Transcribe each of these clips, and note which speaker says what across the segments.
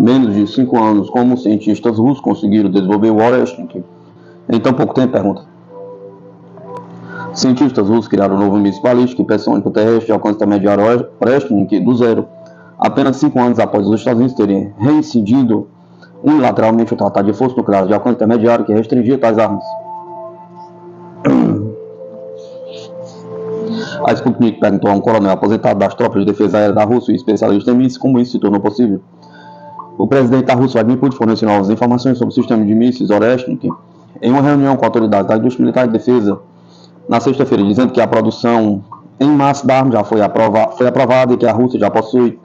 Speaker 1: Menos de 5 anos, como os cientistas russos conseguiram desenvolver o Oreshnik em tão pouco tempo? Pergunta. Cientistas russos criaram um novo míssil balístico hipersônico terrestre de alcance intermediário Oreshnik do zero, apenas 5 anos após os Estados Unidos terem reincidido unilateralmente o Tratado de Força Nuclear de alcance intermediário que restringia tais armas. A Sputnik perguntou a um coronel aposentado das tropas de defesa aérea da Rússia e especialista em mísseis como isso se tornou possível. O presidente da Rússia, Vladimir Putin, forneceu novas informações sobre o sistema de mísseis Oreshnik em uma reunião com autoridades da indústria militar de defesa na sexta-feira, dizendo que a produção em massa da arma já foi aprovada e que a Rússia já possui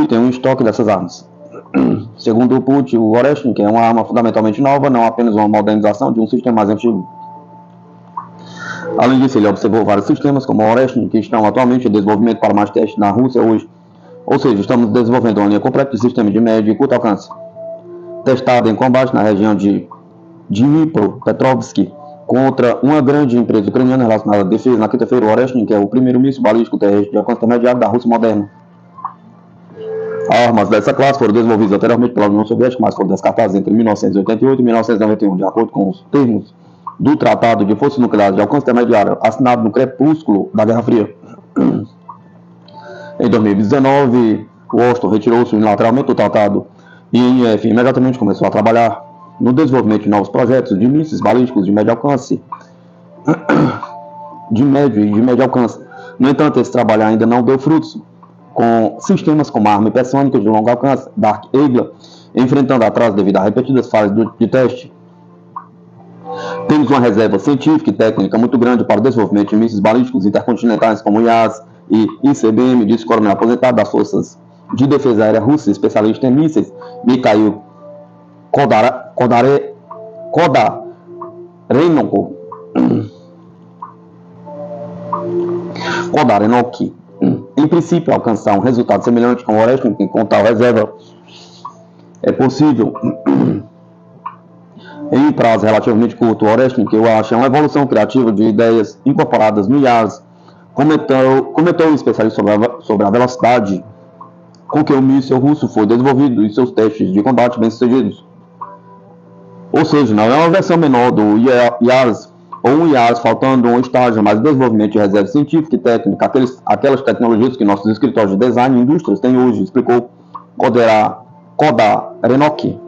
Speaker 1: tem um estoque dessas armas. Segundo o Putin, o Oreshnik é uma arma fundamentalmente nova, não apenas uma modernização de um sistema mais antigo. Além disso, ele observou vários sistemas, como o Oreshnik, que estão atualmente em desenvolvimento para mais testes na Rússia hoje. Ou seja, estamos desenvolvendo uma linha completa de sistema de médio e curto alcance, testada em combate na região de Dnipropetrovsk contra uma grande empresa ucraniana relacionada à defesa. Na quinta-feira, o Oreshnik é o primeiro míssil balístico terrestre de alcance intermediário da Rússia moderna. Armas dessa classe foram desenvolvidas anteriormente pela União Soviética, mas foram descartadas entre 1988 e 1991, de acordo com os termos do Tratado de Forças Nucleares de Alcance Intermediário, assinado no crepúsculo da Guerra Fria. Em 2019, Washington retirou-se unilateralmente do tratado e a INF imediatamente começou a trabalhar no desenvolvimento de novos projetos de mísseis balísticos de médio alcance, de médio e de médio alcance. No entanto, esse trabalho ainda não deu frutos, com sistemas como a arma hipersônica de longo alcance, Dark Eagle, enfrentando atraso devido a repetidas falhas de teste. Temos uma reserva científica e técnica muito grande para o desenvolvimento de mísseis balísticos intercontinentais como IAS e ICBM, disse o coronel aposentado das Forças de Defesa Aérea Russa, especialista em mísseis, Mikhail Kodarenok. Em princípio, alcançar um resultado semelhante com o Oreshnik com tal reserva é possível em um prazo relativamente curto. O Oreshnik, eu acho, é uma evolução criativa de ideias incorporadas no IAS, comentou o especialista sobre a velocidade com que o míssil russo foi desenvolvido e seus testes de combate bem-sucedidos. Ou seja, não é uma versão menor do IAS, ou um IAS faltando um estágio mais de desenvolvimento de reserva científica e técnica, aquelas tecnologias que nossos escritórios de design e indústrias têm hoje, explicou Kodarenok.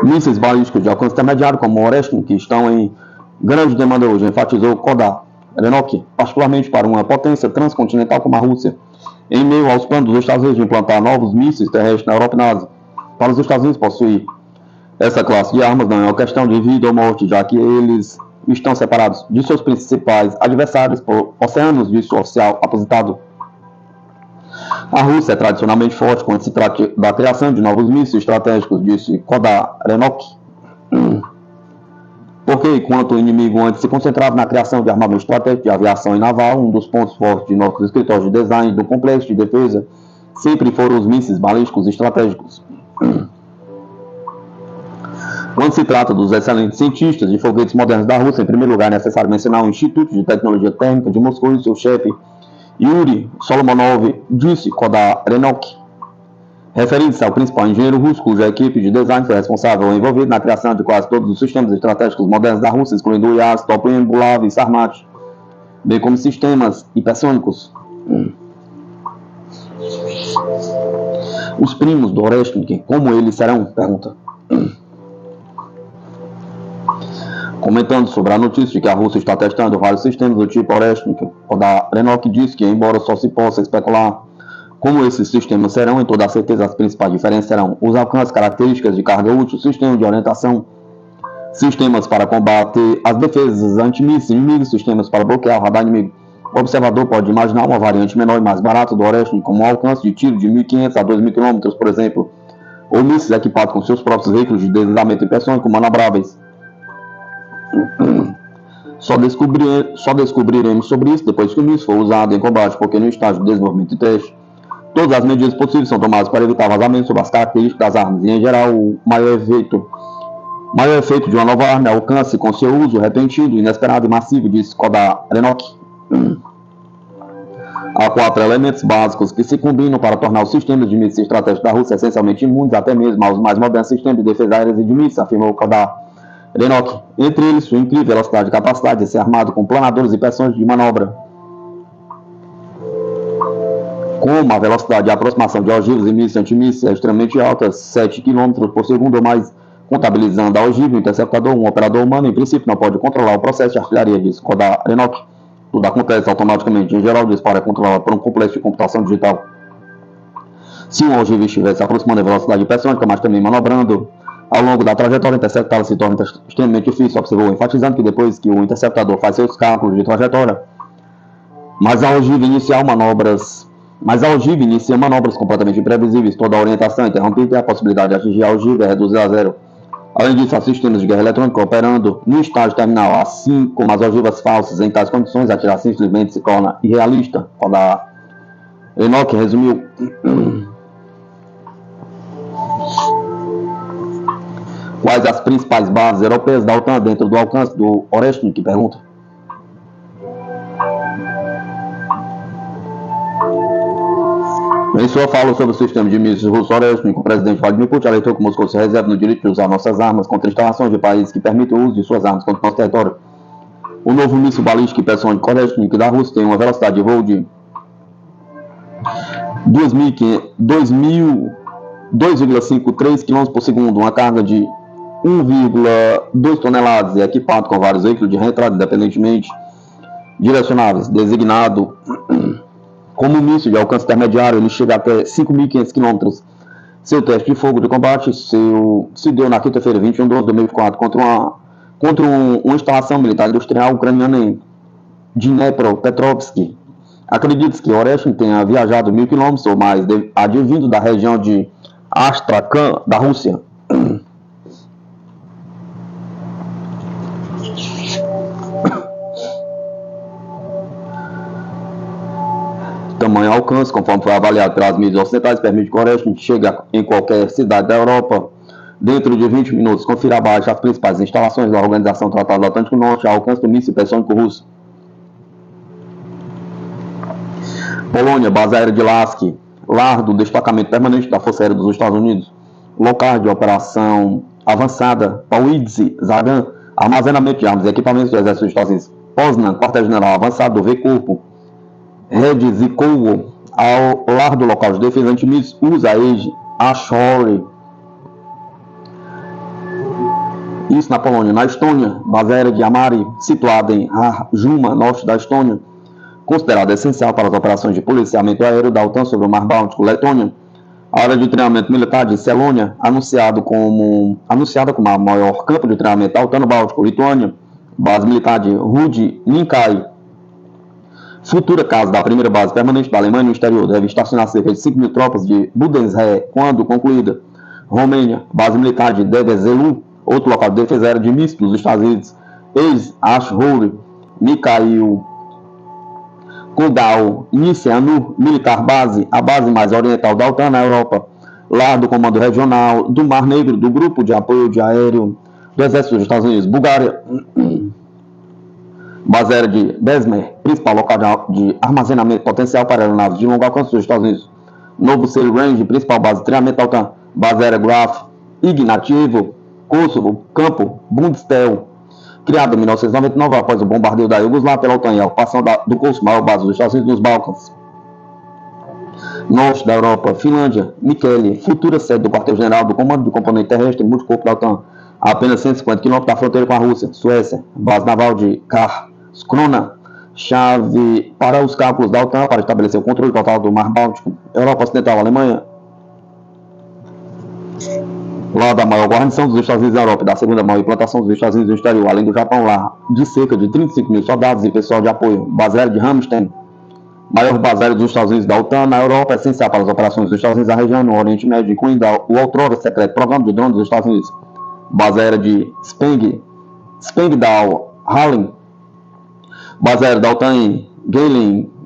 Speaker 1: Mísseis balísticos de alcance intermediário como o Oreshnik estão em grande demanda hoje, enfatizou Kodarenok, particularmente para uma potência transcontinental como a Rússia, em meio aos planos dos Estados Unidos de implantar novos mísseis terrestres na Europa e na Ásia. Para os Estados Unidos possuir essa classe de armas não é uma questão de vida ou morte, já que eles estão separados de seus principais adversários por oceanos, disse o oficial aposentado. A Rússia é tradicionalmente forte quando se trata da criação de novos mísseis estratégicos, disse Kodarenok. Porque, enquanto o inimigo antes se concentrava na criação de armamento estratégico de aviação e naval, um dos pontos fortes de nossos escritórios de design do complexo de defesa sempre foram os mísseis balísticos estratégicos. Quando se trata dos excelentes cientistas de foguetes modernos da Rússia, em primeiro lugar é necessário mencionar o Instituto de Tecnologia Térmica de Moscou e seu chefe, Yuri Solomonov, disse Kodarenok, referindo-se ao principal engenheiro russo, cuja equipe de design foi responsável ou envolvida na criação de quase todos os sistemas estratégicos modernos da Rússia, incluindo o IAS, Toplin, Bulav e Sarmat, bem como sistemas hipersônicos. Os primos do Oreshnik, como eles serão? Pergunta. Comentando sobre a notícia de que a Rússia está testando vários sistemas do tipo Oreshnik, Kodarenok disse que, embora só se possa especular Como esses sistemas serão, em toda a certeza, as principais diferenças serão os alcances, características de carga útil, sistema de orientação, sistemas para combater as defesas antimísseis inimigos, sistemas para bloquear o radar inimigo. O observador pode imaginar uma variante menor e mais barata do Oreshnik, como um alcance de tiro de 1.500 a 2.000 km, por exemplo, ou mísseis equipados com seus próprios veículos de deslizamento hipersônico manobráveis. Só descobriremos sobre isso depois que o míssil for usado em combate, porque no estágio de desenvolvimento e teste, todas as medidas possíveis são tomadas para evitar vazamento sobre as características das armas e, em geral, o maior efeito de uma nova arma é o alcance com seu uso repentino, inesperado e massivo, disse Kodar Renok. Há 4 elementos básicos que se combinam para tornar os sistemas de mísseis estratégicos da Rússia essencialmente imunes até mesmo aos mais modernos sistemas de defesa aérea e de mísseis, afirmou Kodar Renok. Entre eles, sua incrível velocidade e capacidade de ser armado com planadores e peções de manobra, como a velocidade de aproximação de ogivas e mísseis antimísseis é extremamente alta, 7 km por segundo ou mais, contabilizando a ogiva, o interceptador, um operador humano, em princípio, não pode controlar o processo de artilharia, disse Kodar Renok. Tudo acontece automaticamente. Em geral, o disparo é controlado por um complexo de computação digital. Se um ogiva estiver se aproximando da velocidade hipersônica, mas também manobrando ao longo da trajetória, interceptá-la se torna extremamente difícil, observou, enfatizando que depois que o interceptador faz seus cálculos de trajetória, mas a ogiva inicia manobras completamente imprevisíveis, toda a orientação é interrompida e a possibilidade de atingir a ogiva é reduzida a zero. Além disso, há sistemas de guerra eletrônica operando no estágio terminal, assim como as ogivas falsas. Em tais condições, atirar simplesmente se torna irrealista. Kodar Renok resumiu. Quais as principais bases europeias da OTAN dentro do alcance do Oreshnik? Pergunta. Em sua fala sobre o sistema de mísseis russo Oreshnik, o presidente Vladimir Putin alertou que Moscou se reserva no direito de usar nossas armas contra instalações de países que permitem o uso de suas armas contra nosso território. O novo míssil balístico hipersônico Oreshnik da Rússia tem uma velocidade de voo de 2,53 km por segundo, uma carga de 1,2 toneladas e equipado com vários veículos de reentrada independentemente direcionáveis, designado como míssil de alcance intermediário. Ele chega até 5.500 km. Seu teste de fogo de combate se deu na quinta-feira, 21 de 2004, contra uma instalação militar industrial ucraniana em Dnepropetrovsk. Acredita-se que Oreshnik tenha viajado 1.000 km ou mais, advindo da região de Astrakhan, da Rússia. Tamanho alcance, conforme foi avaliado pelas mídias ocidentais, permite que o Oreshnik chegue em qualquer cidade da Europa dentro de 20 minutos. Confira abaixo as principais instalações da Organização do Tratado do Atlântico Norte, ao alcance do míssil hipersônico russo. Polônia, base aérea de Lask, lar do destacamento permanente da Força Aérea dos Estados Unidos. Local de operação avançada, Pauidze, Zagan, armazenamento de armas e equipamentos do Exército dos Estados Unidos. Poznan, quartel-general avançado do V-Corpo. Redzikovo, ao lar do local de defesa antimísseis, Usaid, Ashore. Isso na Polônia. Na Estônia, base aérea de Amari, situada em Juma, norte da Estônia, considerada essencial para as operações de policiamento aéreo da OTAN sobre o Mar Báltico. Letônia, a área de treinamento militar de Selônia, anunciada como a maior campo de treinamento da OTAN no Báltico. Lituânia, base militar de Rudninkai, futura casa da primeira base permanente da Alemanha no exterior, deve estacionar cerca de 5.000 tropas de Budensre quando concluída. Romênia, base militar de Dedezelu, outro local de defesa aérea de mísseis dos Estados Unidos. Ex-Ashore, Mikhail Kogal, Niceanu, militar base, a base mais oriental da OTAN na Europa. Lar do Comando Regional do Mar Negro, do Grupo de Apoio de Aéreo do Exército dos Estados Unidos. Bulgária, base aérea de Besmer, principal local de armazenamento potencial para aeronaves de longo alcance dos Estados Unidos. Novo Sail Range, principal base de treinamento da OTAN. Base aérea Graf, Ignatievo, Kosovo, Campo, Bundestel. Criado em 1999 após o bombardeio da Iugoslávia pela OTAN e a ocupação do Kosovo, maior base dos Estados Unidos nos Balcãs. Norte da Europa, Finlândia, Mikkeli, futura sede do quartel-general do Comando do Componente Terrestre Multicorpo da OTAN, a apenas 150 km da fronteira com a Rússia. Suécia, base naval de Karlskrona, chave para os cálculos da OTAN para estabelecer o controle total do Mar Báltico, Europa Ocidental, Alemanha. Lá da maior guarnição dos Estados Unidos na Europa, da segunda maior implantação dos Estados Unidos no exterior, além do Japão, lá de cerca de 35 mil soldados e pessoal de apoio, base aérea de Ramstein, maior base aérea dos Estados Unidos da OTAN na Europa, essencial para as operações dos Estados Unidos na região, no Oriente Médio, incluindo o outrora secreto Programa de Drones dos Estados Unidos, base aérea de Spengdal-Hallen, base aérea da OTAN em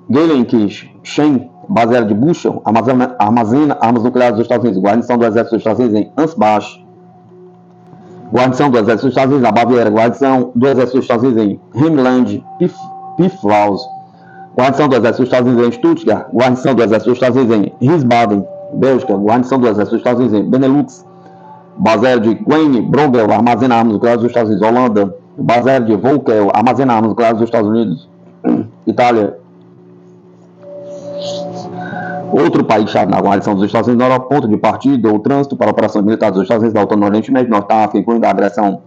Speaker 1: Geilenkirchen, base aérea de Buchel, armazena armas nucleares dos Estados Unidos, guarnição do Exército dos Estados Unidos em Ansbach, guarnição do Exército dos Estados Unidos na Baviera, guarnição do Exército dos Estados Unidos em Himland-Pfalz, guarnição do Exército dos Estados Unidos em Stuttgart, guarnição do Exército dos Estados Unidos em Wiesbaden, Bélgica, guarnição do Exército dos Estados Unidos em Benelux, base aérea de Queen-Brogel, armazena armas nucleares dos Estados Unidos, Holanda, base aérea de Volkel, armazena armas nucleares dos Estados Unidos, Itália. Outro país-chave na guarnição dos Estados Unidos na Europa, ponto de partida ou trânsito para operações militares dos Estados Unidos da OTAN no Oriente Médio, Norte da África, incluindo a agressão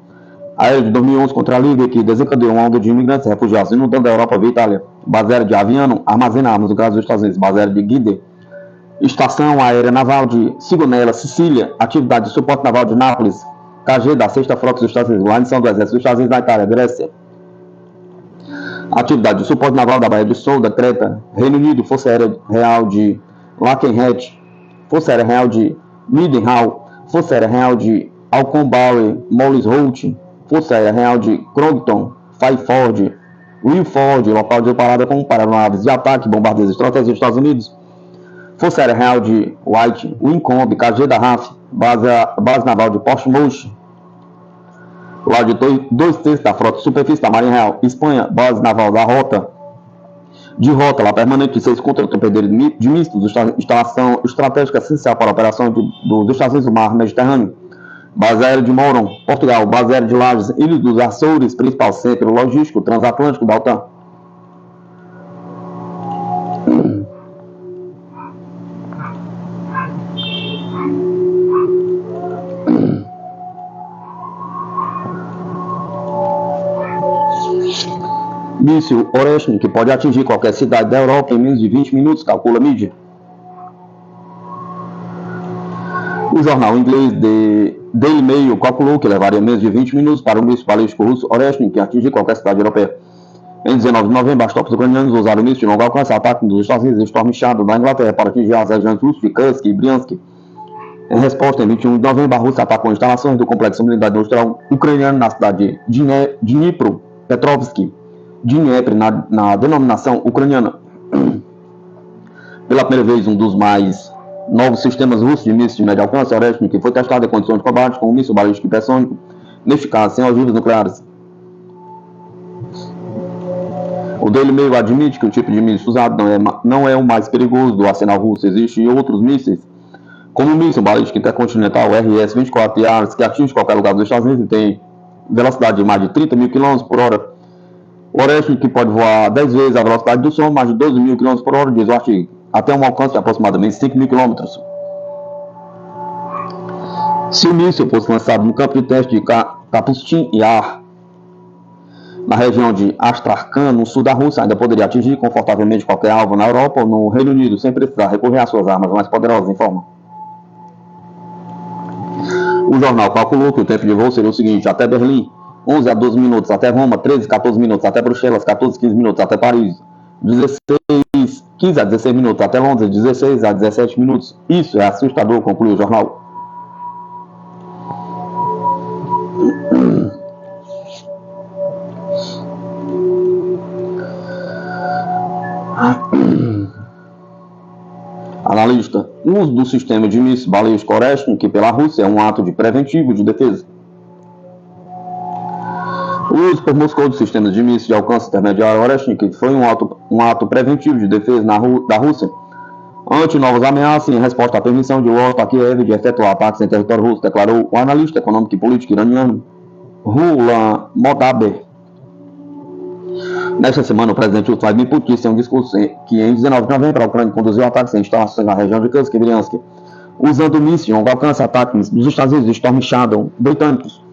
Speaker 1: aérea de 2011 contra a Líbia, que desencadeou uma onda de imigrantes e refugiados inundando a Europa via Itália. Base aérea de Aviano, armazena armas nucleares dos Estados Unidos. Base aérea de Gide, estação aérea naval de Sigonella, Sicília, atividade de suporte naval de Nápoles, KG da 6ª Frota dos Estados Unidos, guarnição do Exército dos Estados Unidos na Itália, Grécia. Atividade de suporte naval da Baía de Souda, Creta, Reino Unido, Força Aérea Real de Lakenhead, Força Aérea Real de Midenhall, Força Aérea Real de Alcombaue, Mollisholt, Força Aérea Real de Crogton, Fairford, Wilford, local de parada com aeronaves de ataque, bombardeiros estratégicos dos Estados Unidos, Força Aérea Real de White, Wincombe, KG da RAF, base naval de Portsmouth, lá de 2/3 da frota de superfície da Marinha Real, Espanha, base naval da Rota lá permanente de 6 contra-torpedeiros de mistos, instalação estratégica essencial para a operação dos Estados Unidos no Mar Mediterrâneo, base aérea de Moron, Portugal, base aérea de Lajes, Ilhas dos Açores, principal centro logístico transatlântico da OTAN. Míssil Oreshnik, que pode atingir qualquer cidade da Europa em menos de 20 minutos, calcula a mídia. O jornal inglês Daily Mail calculou que levaria menos de 20 minutos para o míssil balístico russo Oreshnik atingir qualquer cidade europeia. Em 19 de novembro, as tropas ucranianas usaram o míssil de longo alcance ataque dos Estados Unidos e Storm Shadow da Inglaterra para atingir as regiões russas de Kursk e Bryansk. Em resposta, em 21 de novembro, a Rússia atacou instalações do complexo militar industrial ucraniano na cidade de Dnipropetrovsk, Dnieper, na denominação ucraniana. Pela primeira vez, um dos mais novos sistemas russos de mísseis de médio alcance, Oreshnik, foi testado em condições de combate com um míssil balístico hipersônico, neste caso sem ogivas nucleares. O Daily Mail admite que o tipo de míssil usado não é o mais perigoso do arsenal russo. Existem outros mísseis, como o míssil balístico intercontinental RS-24 Yars, que atinge qualquer lugar dos Estados Unidos e tem velocidade de mais de 30 mil km por hora. O Oreshnik pode voar 10 vezes a velocidade do som, mais de 12 mil km por hora, diz o artigo, até um alcance de aproximadamente 5 mil km. Se o míssil fosse lançado no campo de teste de Kapustin Yar, na região de Astrakhan, no sul da Rússia, ainda poderia atingir confortavelmente qualquer alvo na Europa ou no Reino Unido, sem precisar recorrer às suas armas mais poderosas, informa. O jornal calculou que o tempo de voo seria o seguinte: até Berlim, 11 a 12 minutos, até Roma, 13 a 14 minutos, até Bruxelas, 14 a 15 minutos, até Paris, 15 a 16 minutos, até Londres, 16 a 17 minutos. Isso é assustador, concluiu o jornal. Analista: o uso do sistema de míssil balístico Oreshnik pela Rússia é um ato preventivo de defesa. O uso por Moscou de sistemas de míssil de alcance intermediário Oreshnik foi um ato preventivo de defesa da Rússia ante novas ameaças em resposta à permissão de Washington a Kiev de efetuar ataques em território russo, declarou o analista econômico e político iraniano Rulan Modaber. Nesta semana, o presidente Vladimir Putin disse em um discurso que em 19 de novembro a Ucrânia conduziu ataques em instalações na região de Kursk e Bryansk, usando o míssil de longo alcance ataques dos Estados Unidos de Storm Shadow britânicos.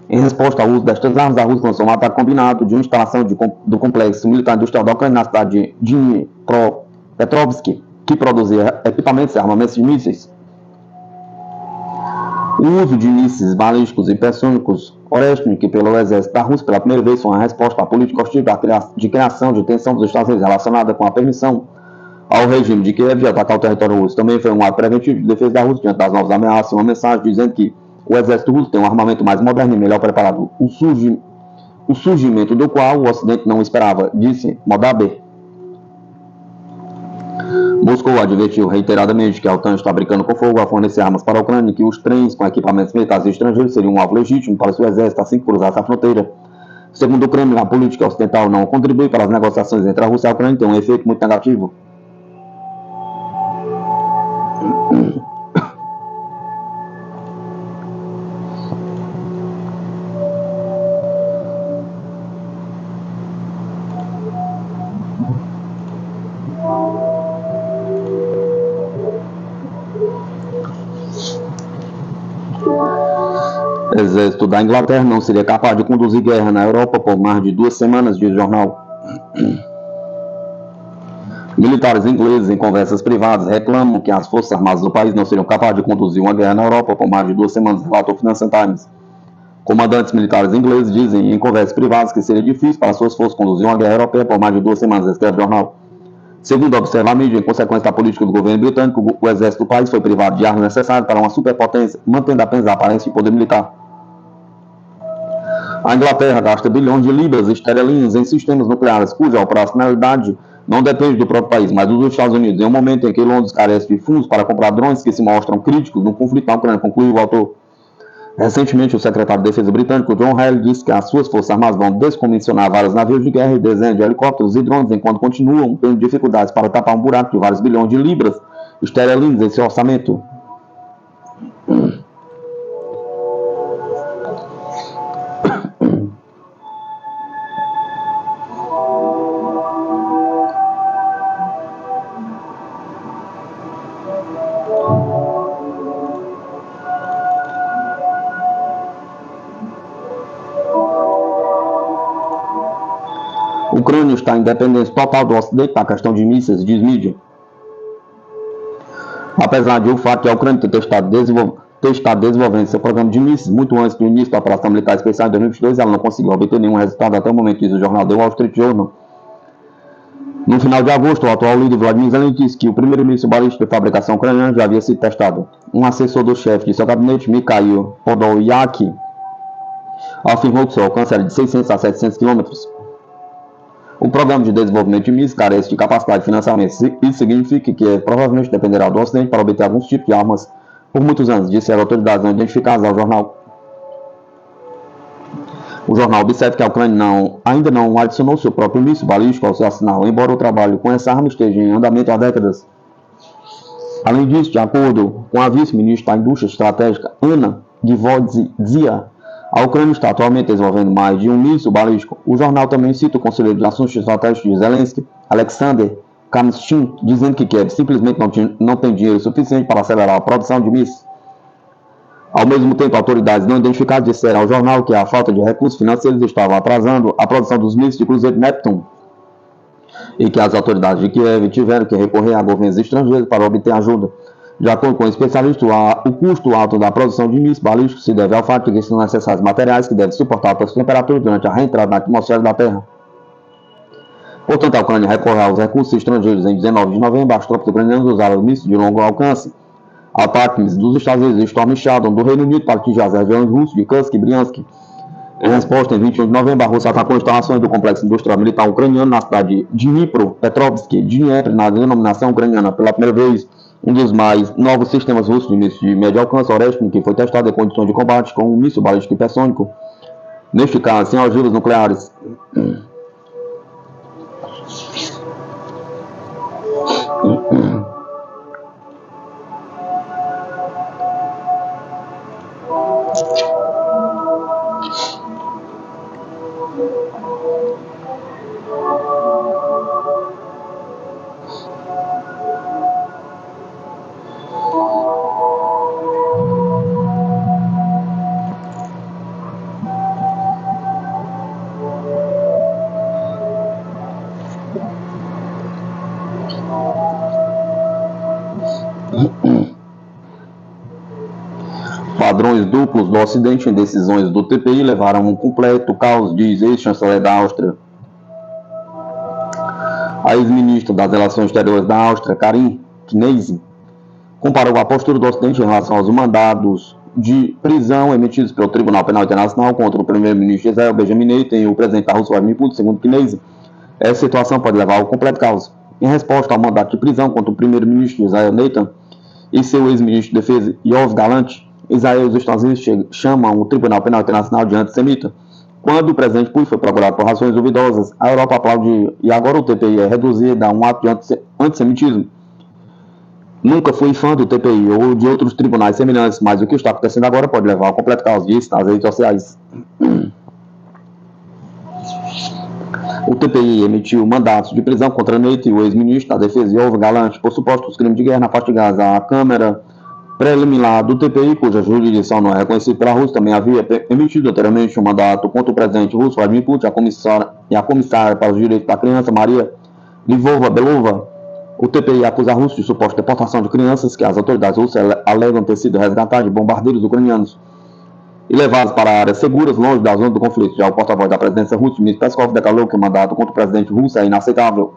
Speaker 1: Em resposta ao uso destas armas, a Rússia lançou um ataque combinado de uma instalação do complexo militar industrial da Ucrânia na cidade de Dnipropetrovsk, que produzia equipamentos e armamentos de mísseis. O uso de mísseis balísticos e hipersônicos Oreshnik pelo exército da Rússia pela primeira vez foi uma resposta à política hostil de criação de tensão dos Estados Unidos relacionada com a permissão ao regime de Kiev de atacar o território russo. Também foi um ato preventivo de defesa da Rússia diante das novas ameaças, uma mensagem dizendo que o exército russo tem um armamento mais moderno e melhor preparado, o surgimento do qual o Ocidente não esperava, disse Modaber. Moscou advertiu reiteradamente que a OTAN está brincando com fogo ao fornecer armas para a Ucrânia e que os trens com equipamentos militares estrangeiros seriam um alvo legítimo para o seu exército assim que cruzasse a fronteira. Segundo o Kremlin, a política ocidental não contribui para as negociações entre a Rússia e a Ucrânia e tem um efeito muito negativo. O exército da Inglaterra não seria capaz de conduzir guerra na Europa por mais de 2 semanas, diz o jornal. Militares ingleses, em conversas privadas, reclamam que as forças armadas do país não seriam capazes de conduzir uma guerra na Europa por mais de 2 semanas, relatou o Financial Times. Comandantes militares ingleses dizem em conversas privadas que seria difícil para suas forças conduzir uma guerra europeia por mais de 2 semanas, escreve o jornal. Segundo observa a mídia, em consequência da política do governo britânico, o exército do país foi privado de armas necessárias para uma superpotência, mantendo apenas a aparência de poder militar. A Inglaterra gasta bilhões de libras esterlinas em sistemas nucleares, cuja operacionalidade não depende do próprio país, mas dos Estados Unidos, em um momento em que Londres carece de fundos para comprar drones que se mostram críticos no conflito na Ucrânia, concluiu o autor. Recentemente, o secretário de Defesa britânico, John Healey, disse que as suas forças armadas vão descomissionar vários navios de guerra e desenhos de helicópteros e drones, enquanto continuam tendo dificuldades para tapar um buraco de vários bilhões de libras esterlinas em seu orçamento. A Ucrânia está em dependência total do Ocidente na questão de mísseis, diz mídia. Apesar de o fato de a Ucrânia ter estado desenvolvendo seu programa de mísseis muito antes do início da operação militar especial em 2022, ela não conseguiu obter nenhum resultado até o momento, diz o jornal The Wall Street Journal. No final de agosto, o atual líder Vladimir Zelensky disse que o primeiro míssil balístico de fabricação ucraniana já havia sido testado. Um assessor do chefe de seu gabinete, Mikhail Podolyak, afirmou que seu alcance era de 600 a 700 km. O programa de desenvolvimento de mísseis carece de capacidade de financiamento. Isso significa que provavelmente dependerá do Ocidente para obter alguns tipos de armas por muitos anos, disseram autoridades não identificadas ao jornal. O jornal observa que a Ucrânia ainda não adicionou seu próprio míssil balístico ao seu arsenal, embora o trabalho com essa arma esteja em andamento há décadas. Além disso, de acordo com a vice-ministra da Indústria Estratégica, Anna Gvozdya, a Ucrânia está atualmente desenvolvendo mais de um míssil balístico. O jornal também cita o conselheiro de assuntos estratégicos de Zelensky, Alexander Kamyshin, dizendo que Kiev simplesmente não tem dinheiro suficiente para acelerar a produção de mísseis. Ao mesmo tempo, autoridades não identificadas disseram ao jornal que a falta de recursos financeiros estava atrasando a produção dos mísseis de cruzeiro Neptune e que as autoridades de Kiev tiveram que recorrer a governos estrangeiros para obter ajuda. De acordo com o especialista, o custo alto da produção de mísseis balísticos se deve ao fato de que são necessários materiais que devem suportar altas temperaturas durante a reentrada na atmosfera da Terra. Portanto, a Ucrânia recorreu aos recursos estrangeiros. Em 19 de novembro, as tropas ucranianas usaram mísseis de longo alcance ataques dos Estados Unidos e Storm Shadow do Reino Unido para atingir as regiões russas de Kursk e Bryansk. Em resposta, em 21 de novembro, a Rússia atacou instalações do complexo industrial militar ucraniano na cidade de Dnipropetrovsk, Dnieper, na denominação ucraniana. Pela primeira vez, um dos mais novos sistemas russos de mísseis de médio alcance, Oreshnik, que foi testado em condições de combate com um míssil balístico hipersônico, neste caso, sem ogivas nucleares. Padrões duplos do Ocidente em decisões do TPI levaram a um completo caos, diz ex-chanceler da Áustria. A ex-ministra das Relações Exteriores da Áustria, Karin Kneise, comparou a postura do Ocidente em relação aos mandados de prisão emitidos pelo Tribunal Penal Internacional contra o primeiro-ministro de Israel, Benjamin Netanyahu, e o presidente da Rússia, Vladimir Putin. Segundo Kneise, essa situação pode levar ao completo caos. Em resposta ao mandato de prisão contra o primeiro-ministro de Israel, Netanyahu, e seu ex-ministro de Defesa, Yoav Gallant, Israel e os Estados Unidos chamam o Tribunal Penal Internacional de antissemita. Quando o presidente Putin foi procurado por razões duvidosas, a Europa aplaudiu e agora o TPI é reduzido a um ato de antissemitismo. Nunca fui fã do TPI ou de outros tribunais semelhantes, mas o que está acontecendo agora pode levar ao completo caos, disse nas redes sociais. O TPI emitiu mandatos de prisão contra Netanyahu, o ex-ministro da Defesa, Yoav Gallant, por supostos crimes de guerra na faixa de Gaza. A Câmara preliminar do TPI, cuja jurisdição não é reconhecida pela Rússia, também havia emitido anteriormente um mandato contra o presidente russo, Vladimir Putin, e a comissária para os direitos da criança, Maria Lvova-Belova. O TPI acusa a Rússia de suposta deportação de crianças que as autoridades russas alegam ter sido resgatadas de bombardeiros ucranianos e levadas para áreas seguras, longe da zona do conflito. Já o porta-voz da presidência russa, Dmitry Peskov, declarou que o mandato contra o presidente russo é inaceitável.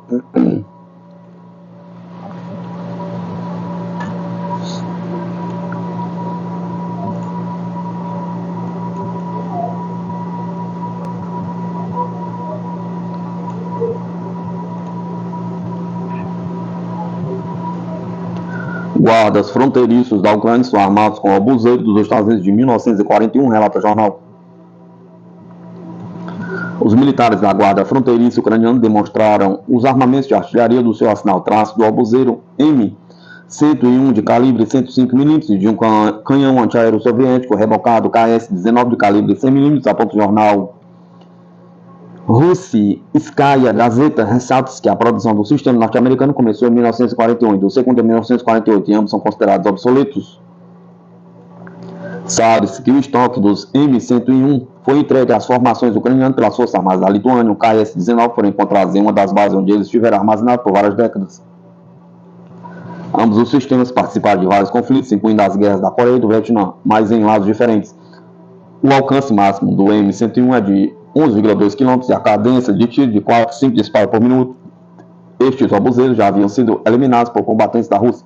Speaker 1: Guardas fronteiriços da Ucrânia são armados com obuseiros dos Estados Unidos de 1941, relata o jornal. Os militares da Guarda Fronteiriça ucraniana demonstraram os armamentos de artilharia do seu arsenal traço do obuseiro M101 de calibre 105 mm e de um canhão antiaéreo soviético rebocado KS-19 de calibre 100 mm, aponta o jornal Russkaya Gazeta. Ressalta-se que a produção do sistema norte-americano começou em 1941 e do segundo em 1948, e ambos são considerados obsoletos. Sabe-se que o estoque dos M101 foi entregue às formações ucranianas pelas Forças Armadas da Lituânia. O KS-19 foram encontrados em uma das bases onde eles estiveram armazenados por várias décadas. Ambos os sistemas participaram de vários conflitos, incluindo as guerras da Coreia e do Vietnã, mas em lados diferentes. O alcance máximo do M101 é de 11,2 km e a cadência de tiro de 4 a 5 disparos por minuto. Estes obuseiros já haviam sido eliminados por combatentes da Rússia.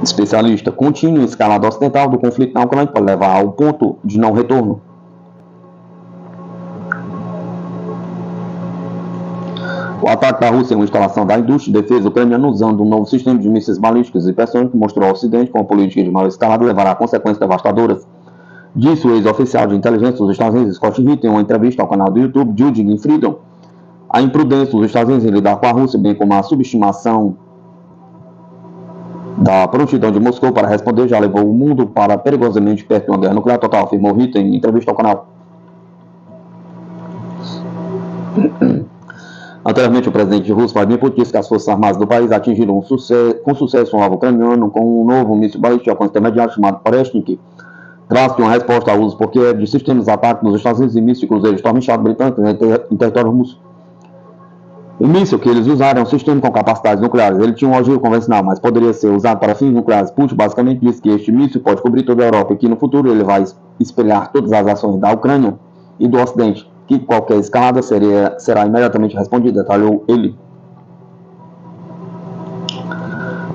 Speaker 1: Especialista: contínua escalada ocidental do conflito na Ucrânia pode levar ao ponto de não retorno. O ataque da Rússia em uma instalação da indústria de defesa ucraniana usando um novo sistema de mísseis balísticos e hipersônicos mostrou ao Ocidente como a política de maior escalada levará a consequências devastadoras. Disse o ex-oficial de inteligência dos Estados Unidos, Scott Ritter, em uma entrevista ao canal do YouTube Judging Freedom. A imprudência dos Estados Unidos em lidar com a Rússia, bem como a subestimação da prontidão de Moscou para responder, já levou o mundo para perigosamente perto de uma guerra nuclear total, afirmou Ritter em entrevista ao canal. Anteriormente, o presidente russo, Vladimir Putin, disse que as forças armadas do país atingiram com sucesso um alvo ucraniano com um novo míssil balístico de alcance intermediário chamado Oreshnik, traço de uma resposta ao uso por Kiev de sistemas de ataque nos Estados Unidos e míssil cruzeiro Storm Shadow britânico em território russo. O míssil que eles usaram é um sistema com capacidades nucleares. Ele tinha um ogivo convencional, mas poderia ser usado para fins nucleares. Putin basicamente disse que este míssil pode cobrir toda a Europa e que no futuro ele vai espelhar todas as ações da Ucrânia e do Ocidente, que qualquer escalada será imediatamente respondida, detalhou ele.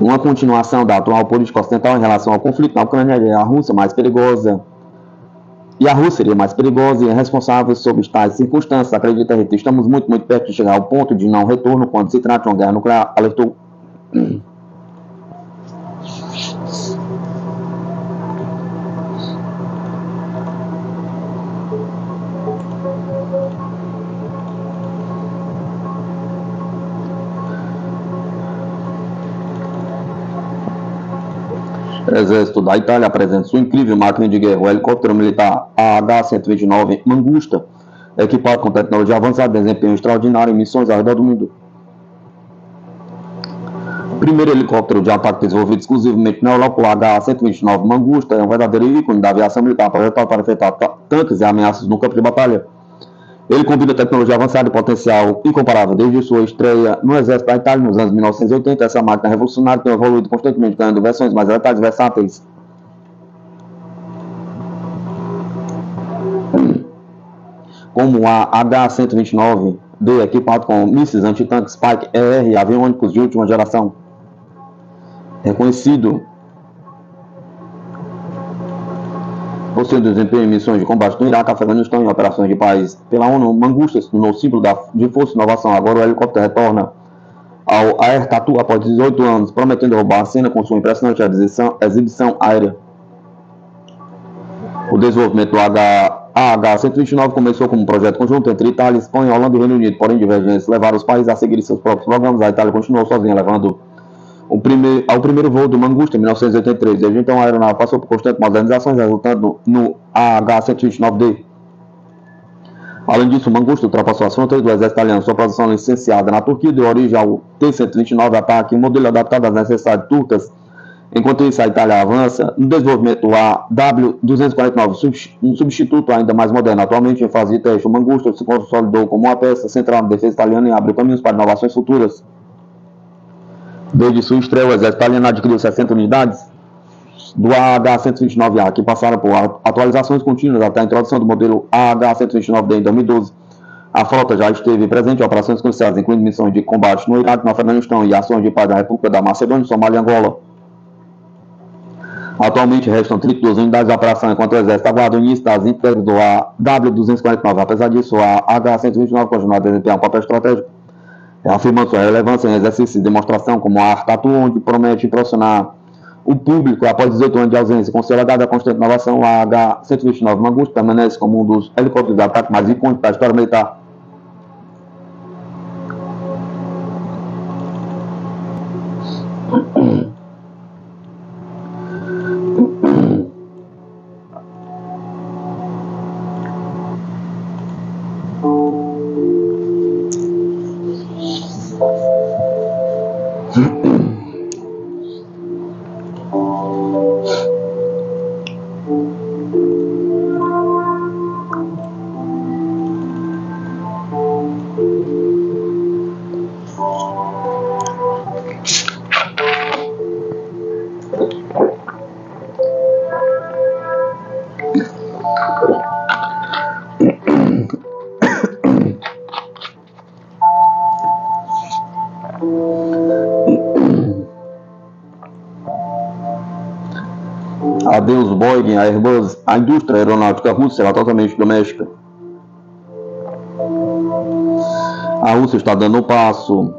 Speaker 1: Uma continuação da atual política ocidental em relação ao conflito na Ucrânia é a Rússia mais perigosa. E a Rússia seria mais perigosa e é responsável sob tais circunstâncias. Acredita Ritter, estamos muito perto de chegar ao ponto de não retorno quando se trata de uma guerra nuclear, alertou. O exército da Itália apresenta sua incrível máquina de guerra, o helicóptero militar AH-129 Mangusta, equipado com tecnologia avançada, desempenho extraordinário em missões ao redor do mundo. O primeiro helicóptero de ataque desenvolvido exclusivamente na Europa, o AH-129 Mangusta, é um verdadeiro ícone da aviação militar, projetado para enfrentar tanques e ameaças no campo de batalha. Ele combina tecnologia avançada e potencial incomparável. Desde sua estreia no Exército da Itália nos anos 1980, essa máquina revolucionária tem evoluído constantemente, ganhando versões mais letais e versáteis. Como a H-129D, equipado com mísseis antitanque Spike ER, aviônicos de última geração. Reconhecido por seu desempenho em missões de combate no Iraque, Afeganistão e operações de paz pela ONU, Mangusta se tornou símbolo de força e inovação. Agora o helicóptero retorna ao Air Tatu após 18 anos, prometendo roubar a cena com sua impressionante exibição aérea. O desenvolvimento do AH-129 começou como um projeto conjunto entre Itália, Espanha, Holanda e Reino Unido, porém divergências levaram os países a seguirem seus próprios programas. A Itália continuou sozinha, levando ao primeiro voo do Mangusta em 1983. Desde então, a aeronave passou por constantes modernizações, resultando no AH-129D. Além disso, o Mangusta ultrapassou as fronteiras do exército italiano. Sua produção licenciada na Turquia deu origem ao T-129 ataque, um modelo adaptado às necessidades turcas. Enquanto isso, a Itália avança no desenvolvimento do AW249, um substituto ainda mais moderno. Atualmente, em fase de teste, o Mangusta se consolidou como uma peça central na defesa italiana e abre caminhos para inovações futuras. Desde sua estreia, o exército italiano adquiriu 60 unidades do AH-129A, que passaram por atualizações contínuas até a introdução do modelo AH-129D em 2012. A frota já esteve presente em operações cruciais, incluindo missões de combate no Iraque, no Afeganistão e ações de paz na República da Macedônia, Somália e Angola. Atualmente restam 32 unidades de operação, enquanto o Exército aguarda o início das integras do AW249. Apesar disso, a AH-129 continua a desempenhar um papel estratégico, afirmando sua relevância em exercício de demonstração como a Air Tatu, onde promete impressionar o público após 18 anos de ausência. Considerada a constante inovação, a AH-129 Mangusta permanece como um dos helicópteros de ataque mais icônicos da história militar. Adeus Boeing, Airbus, a indústria aeronáutica russa será totalmente doméstica. A Rússia está dando um passo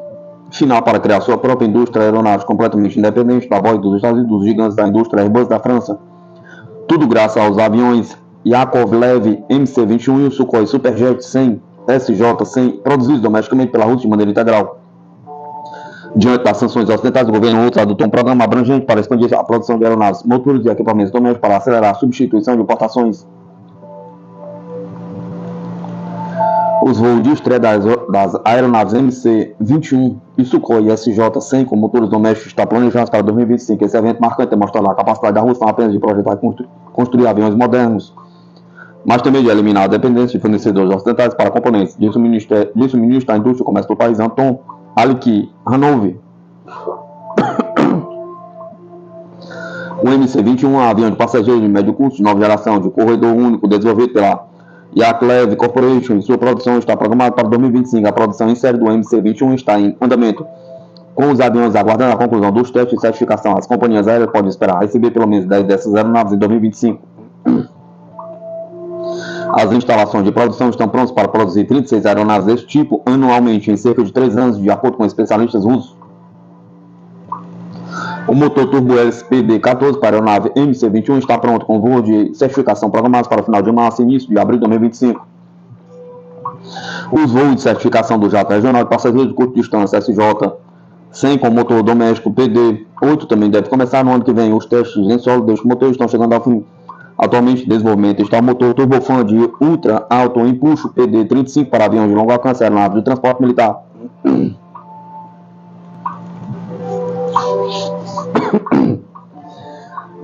Speaker 1: final para criar sua própria indústria aeronáutica completamente independente da Boeing dos Estados Unidos, dos gigantes da indústria Airbus da França. Tudo graças aos aviões Yakovlev MC-21 e o Sukhoi Superjet 100 SJ-100, produzidos domesticamente pela Rússia de maneira integral. Diante das sanções ocidentais, o governo russo adotou um programa abrangente para expandir a produção de aeronaves, motores e equipamentos domésticos para acelerar a substituição de importações. Os voos de estreia das aeronaves MC-21 e Sukhoi SJ-100 com motores domésticos estão planejados para 2025. Esse evento marcante demonstrará a capacidade da Rússia não apenas de projetar e construir aviões modernos, mas também de eliminar a dependência de fornecedores ocidentais para componentes. Disse o ministro da Indústria e Comércio do país, Anton Alikhanov. O MC-21 é um avião de passageiros de médio custo de nova geração de corredor único desenvolvido pela Yakovlev Corporation e sua produção está programada para 2025. A produção em série do MC-21 está em andamento. Com os aviões aguardando a conclusão dos testes de certificação, as companhias aéreas podem esperar receber pelo menos 10 dessas aeronaves em 2025. As instalações de produção estão prontas para produzir 36 aeronaves desse tipo anualmente em cerca de 3 anos, de acordo com especialistas russos. O motor turbo hélice PD-14 para a aeronave MC-21 está pronto, com voo de certificação programados para o final de março e início de abril de 2025. Os voos de certificação do jato regional de passageiros de curta distância SJ-100 com motor doméstico PD-8 também deve começar no ano que vem. Os testes em solo deste motor estão chegando ao fim. Atualmente em desenvolvimento está o motor turbofan de ultra alto empuxo PD-35 para aviões de longo alcance e aeronaves de transporte militar.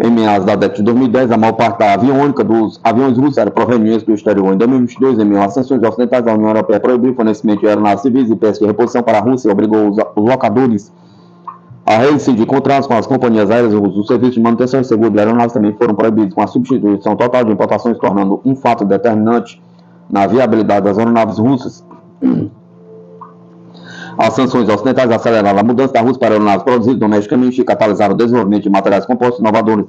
Speaker 1: Em meados da década de 2010, a maior parte da aviônica dos aviões russos era proveniente do exterior. Em 2022, em meio às sanções ocidentais, a União Europeia proibiu o fornecimento de aeronaves civis e peças de reposição para a Rússia e obrigou os locadores a rescindir contratos com as companhias aéreas russas. Os serviços de manutenção e seguro de aeronaves também foram proibidos, com a substituição total de importações, tornando um fato determinante na viabilidade das aeronaves russas. As sanções ocidentais aceleraram a mudança da Rússia para aeronaves produzidas domesticamente e catalisaram o desenvolvimento de materiais compostos inovadores.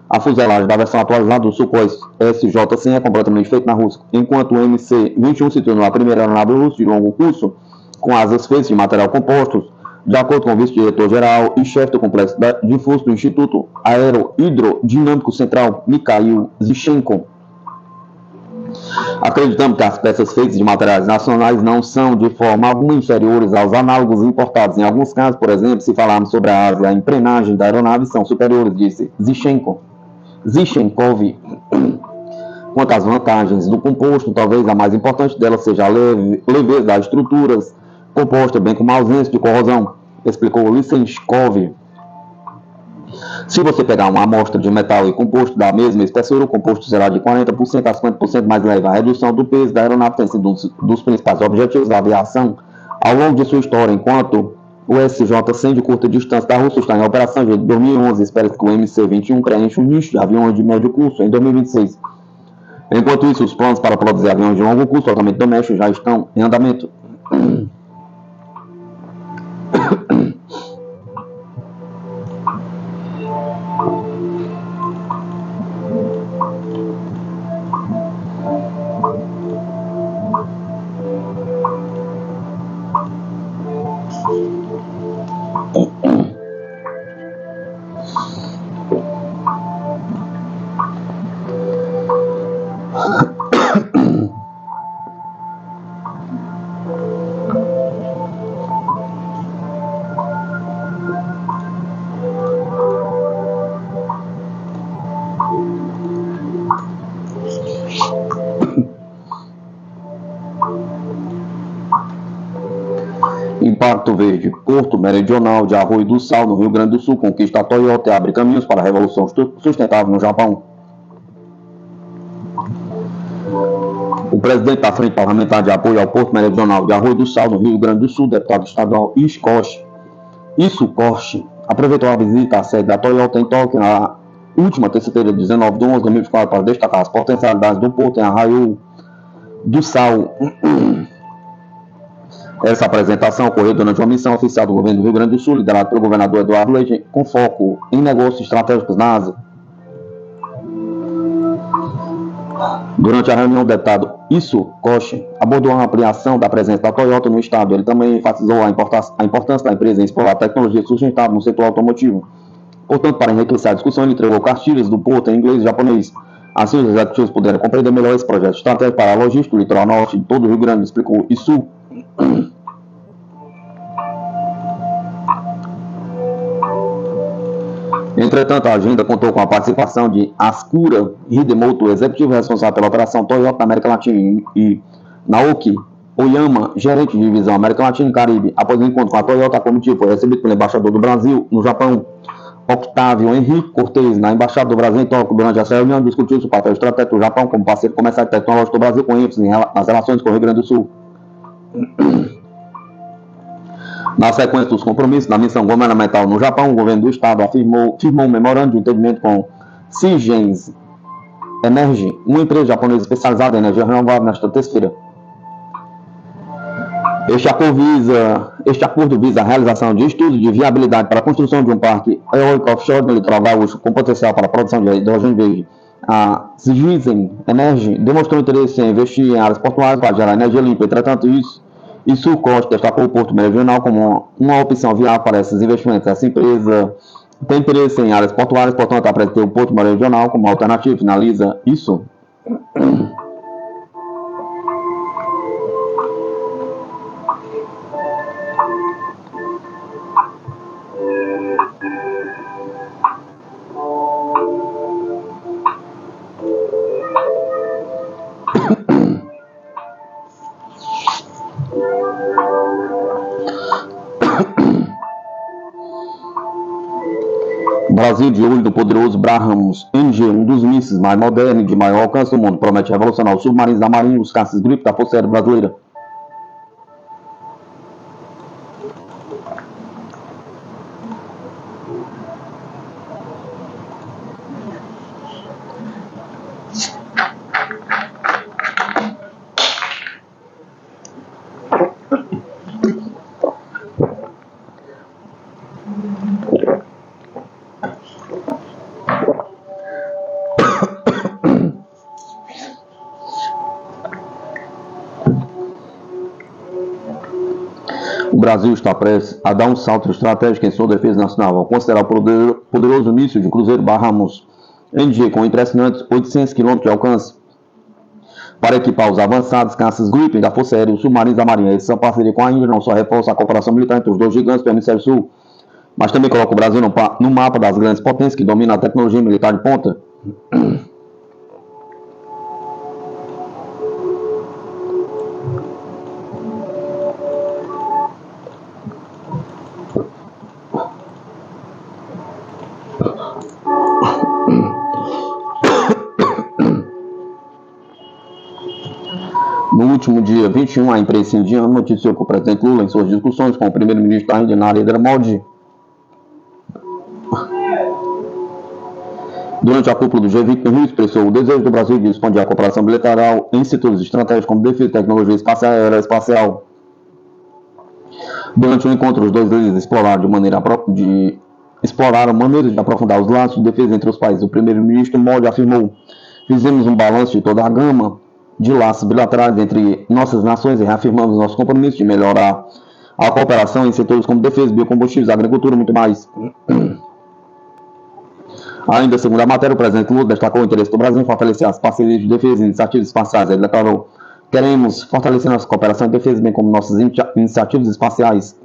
Speaker 1: A fuselagem da versão atualizada do Sukhoi SJ-100 é completamente feita na Rússia, enquanto o MC-21 se tornou a primeira aeronave russa de longo curso com asas feitas de material composto, de acordo com o vice-diretor-geral e chefe do complexo de forças do Instituto Aerohidrodinâmico Central, Mikhail Zichenko. Acreditamos que as peças feitas de materiais nacionais não são de forma alguma inferiores aos análogos importados. Em alguns casos, por exemplo, se falarmos sobre a asa e a emprenagem da aeronave, são superiores, disse Zichenkov. Quanto às vantagens do composto, talvez a mais importante delas seja a leveza das estruturas compostas, bem como a ausência de corrosão, explicou Lysenskov. Se você pegar uma amostra de metal e composto da mesma espessura, o composto será de 40% a 50% mais leve. A redução do peso da aeronave tem sido um dos principais objetivos da aviação ao longo de sua história, enquanto o SJ-100 de curta distância da Rússia está em operação desde 2011. Espera-se que o MC-21 preencha um nicho de aviões de médio curso em 2026. Enquanto isso, os planos para produzir aviões de longo curso totalmente domésticos já estão em andamento. Impacto Verde, Porto Meridional de Arroio do Sal, no Rio Grande do Sul, conquista a Toyota e abre caminhos para a revolução sustentável no Japão. O presidente da Frente Parlamentar de Apoio ao Porto Meridional de Arroio do Sal, no Rio Grande do Sul, deputado estadual Isso Koshi, aproveitou a visita à sede da Toyota em Tóquio na última terça-feira, 19 de 11 de 2024, para destacar as potencialidades do porto em Arroio do Sal. Essa apresentação ocorreu durante uma missão oficial do governo do Rio Grande do Sul, liderada pelo governador Eduardo Leite, com foco em negócios estratégicos na Ásia. Durante a reunião, o deputado Isso Koshi abordou a ampliação da presença da Toyota no estado. Ele também enfatizou a importância da empresa em explorar tecnologia sustentável no setor automotivo. Portanto, para enriquecer a discussão, ele entregou cartilhas do porto em inglês e japonês. Assim, os executivos puderam compreender melhor esse projeto estratégico para a logística do litoral norte de todo o Rio Grande, explicou Isso. Entretanto, a agenda contou com a participação de Ascura Hidemoto, executivo responsável pela operação Toyota na América Latina, e Naoki Oyama, gerente de divisão América Latina e Caribe. Após o encontro com a Toyota, a comitiva foi recebido pelo embaixador do Brasil no Japão, Octávio Henrique Cortez, na Embaixada do Brasil em Tóquio. Durante essa reunião, discutiu-se o papel estratégico do Japão como parceiro comercial e tecnológico do Brasil, com ênfase nas relações com o Rio Grande do Sul. Na sequência dos compromissos da missão governamental no Japão, o governo do estado firmou um memorando de entendimento com Siemens Energy, uma empresa japonesa especializada em energia renovável, nesta terça-feira. Este acordo visa a realização de estudos de viabilidade para a construção de um parque eólico offshore no litoral gaúcho com potencial para a produção de hidrogênio verde. A Siemens Energy demonstrou interesse em investir em áreas portuárias para gerar energia limpa. Entretanto, Isso Costa destacou o Porto Meridional como uma opção viável para esses investimentos. Essa empresa tem interesse em áreas portuárias, portanto, apresentou o Porto Meridional como alternativa. Finaliza isso. Brasil de olho no poderoso Brahmos NG, um dos mísseis mais modernos e de maior alcance do mundo, promete revolucionar os submarinos da Marinha e os caças Grip da Força Aérea Brasileira. O Brasil está prestes a dar um salto estratégico em sua defesa nacional, ao considerar o poderoso míssil de cruzeiro Brahmos NG com impressionantes 800 km de alcance para equipar os avançados caças Gripen da Força Aérea e os submarinos da Marinha. Essa parceria com a Índia não só reforça a cooperação militar entre os dois gigantes do Hemisfério Sul, mas também coloca o Brasil no mapa das grandes potências que dominam a tecnologia militar de ponta. No último dia 21, a imprensa indiana noticiou que o presidente Lula, em suas discussões com o primeiro-ministro da Índia, Narendra Modi, durante a cúpula do G20 no Rio, expressou o desejo do Brasil de expandir a cooperação bilateral em setores estratégicos como defesa, tecnologia espacial e aeroespacial. Durante o encontro, os dois líderes exploraram maneiras de aprofundar os laços de defesa entre os países. O primeiro-ministro Modi afirmou: fizemos um balanço de toda a gama de laços bilaterais entre nossas nações e reafirmamos nosso compromisso de melhorar a cooperação em setores como defesa, biocombustíveis, agricultura e muito mais. Ainda segundo a matéria, o presidente Lula destacou o interesse do Brasil em fortalecer as parcerias de defesa e iniciativas espaciais. Ele declarou: queremos fortalecer nossa cooperação em defesa, bem como nossas iniciativas espaciais.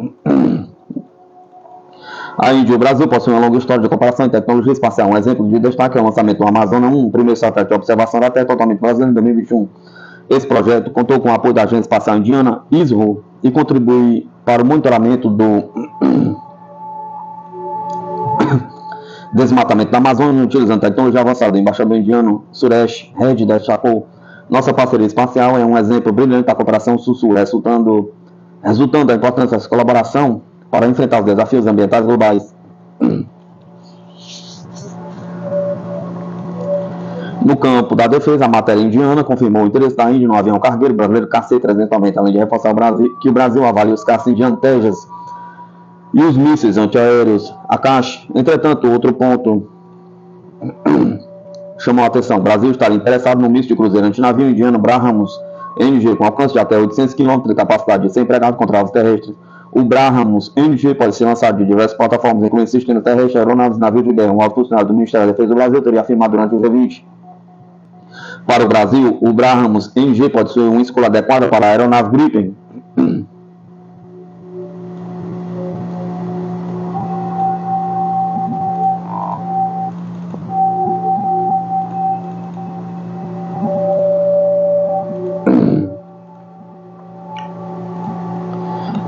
Speaker 1: A Índia e o Brasil possuem uma longa história de cooperação em tecnologia espacial. Um exemplo de destaque é o lançamento do Amazonas 1, o primeiro satélite de observação da Terra totalmente brasileiro em 2021. Esse projeto contou com o apoio da Agência Espacial Indiana, ISRO, e contribui para o monitoramento do desmatamento da Amazônia, utilizando tecnologia avançada. O embaixador indiano Suresh Reddy destacou: nossa parceria espacial é um exemplo brilhante da cooperação sul-sul, resultando da importância dessa colaboração para enfrentar os desafios ambientais globais. No campo da defesa, a matéria indiana confirmou o interesse da Índia no avião cargueiro brasileiro KC-390, além de reforçar que o Brasil avalia os caças indianos Tejas e os mísseis antiaéreos Akash. Entretanto, outro ponto chamou a atenção: o Brasil estaria interessado no míssil de cruzeiro antinavio indiano Brahmos NG, com alcance de até 800 km de capacidade de ser empregado contra aves terrestres. O Brahmos NG pode ser lançado de diversas plataformas, incluindo sistemas terrestres, aeronaves e navios de guerra. Um alto funcionário do Ministério da Defesa do Brasil teria afirmado durante o G20. Para o Brasil, o Brahmos NG pode ser uma escolha adequada para a aeronave Gripen.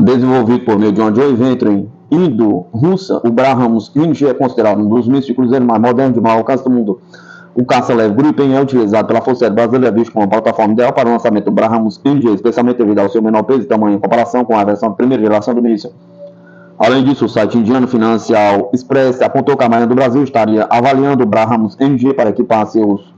Speaker 1: Desenvolvido por meio de uma joint venture indo-russa, o Brahmos NG é considerado um dos mísseis de cruzeiro mais modernos de maior alcance do mundo. O caça-leve Gripen é utilizado pela Força Aérea Brasileira, visto como uma plataforma ideal para o lançamento do Brahmos NG, especialmente devido ao seu menor peso e tamanho em comparação com a versão de primeira geração do míssil. Além disso, o site indiano Financial Express apontou que a Marinha do Brasil estaria avaliando o Brahmos NG para equipar seus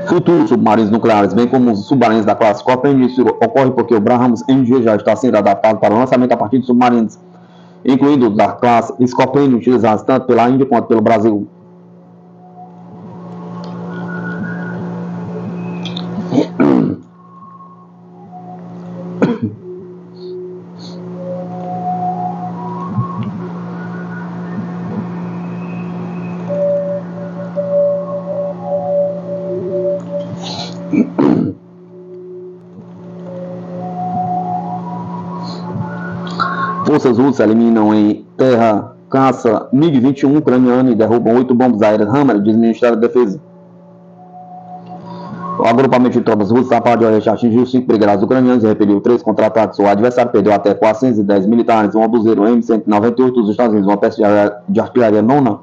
Speaker 1: futuros submarinos nucleares, bem como os submarinos da classe Scorpion. Isso ocorre porque o Brahmos NG já está sendo adaptado para o lançamento a partir de submarinos, incluindo da classe Scorpion, utilizados tanto pela Índia quanto pelo Brasil. Forças russas eliminam em terra caça MiG-21 ucraniano e derrubam 8 bombas aéreas Hammer, diz o Ministério da Defesa. O agrupamento de tropas russas da parte de oeste atingiu 5 brigadas ucranianas e repeliu 3 contra-ataques. O adversário perdeu até 410 militares, um obuseiro M198 dos Estados Unidos, uma peça de artilharia nona,